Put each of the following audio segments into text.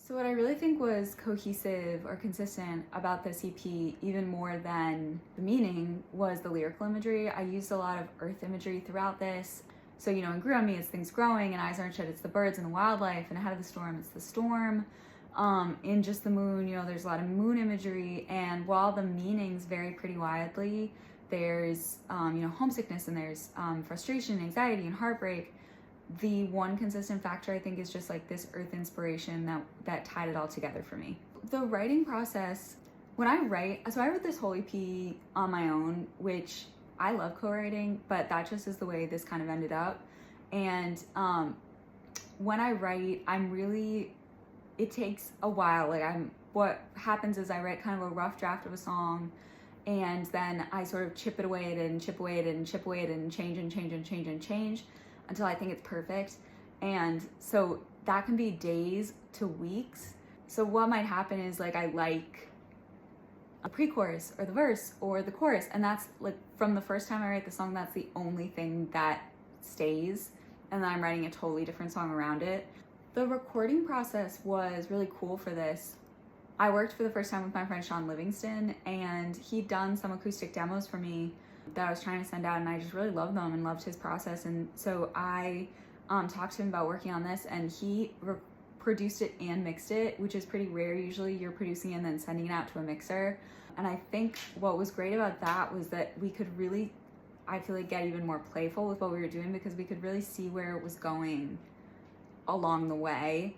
So what I really think was cohesive or consistent about this EP, even more than the meaning, was the lyrical imagery. I used a lot of earth imagery throughout this. So, you know, in Grew on Me, it's things growing, and Eyes Aren't Shut, it's the birds and the wildlife, and Ahead of the Storm, it's the storm. In Just the Moon, you know, there's a lot of moon imagery, and while the meanings vary pretty widely, there's, you know, homesickness, and there's frustration, anxiety, and heartbreak. The one consistent factor, I think, is just like this earth inspiration that tied it all together for me. The writing process, when I write, so I wrote this whole EP on my own, which I love co-writing, but that just is the way this kind of ended up. And when I write, it takes a while. What happens is I write kind of a rough draft of a song, and then I sort of chip away at it and change and change and change and change until I think it's perfect. And so that can be days to weeks. So what might happen is like I like a pre-chorus or the verse or the chorus, and that's like from the first time I write the song, that's the only thing that stays, and then I'm writing a totally different song around it. The recording process was really cool for this. I worked for the first time with my friend Sean Livingston, and he'd done some acoustic demos for me that I was trying to send out, and I just really loved them and loved his process. And so I talked to him about working on this, and he produced it and mixed it, which is pretty rare. Usually you're producing it and then sending it out to a mixer. And I think what was great about that was that we could really, I feel like, get even more playful with what we were doing, because we could really see where it was going along the way,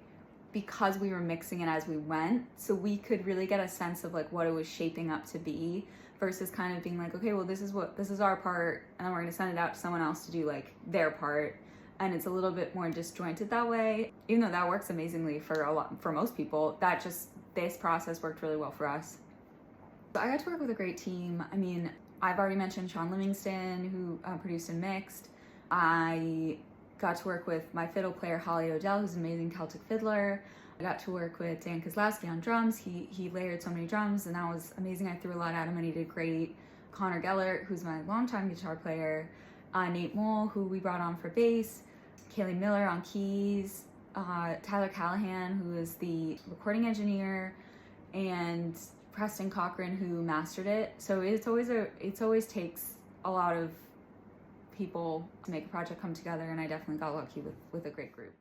because we were mixing it as we went. So we could really get a sense of like what it was shaping up to be, versus kind of being like, okay, well, this is our part, and then we're gonna send it out to someone else to do like their part. And it's a little bit more disjointed that way. Even though that works amazingly for most people, this process worked really well for us. So I got to work with a great team. I mean, I've already mentioned Sean Livingston, who produced and mixed. I got to work with my fiddle player, Holly Odell, who's an amazing Celtic fiddler. I got to work with Dan Kozlowski on drums. He layered so many drums, and that was amazing. I threw a lot at him, and he did great. Connor Gellert, who's my longtime guitar player. Nate Moll, who we brought on for bass. Kaylee Miller on keys. Tyler Callahan, who is the recording engineer. And Preston Cochran, who mastered it. So it always takes a lot of people to make a project come together, and I definitely got lucky with a great group.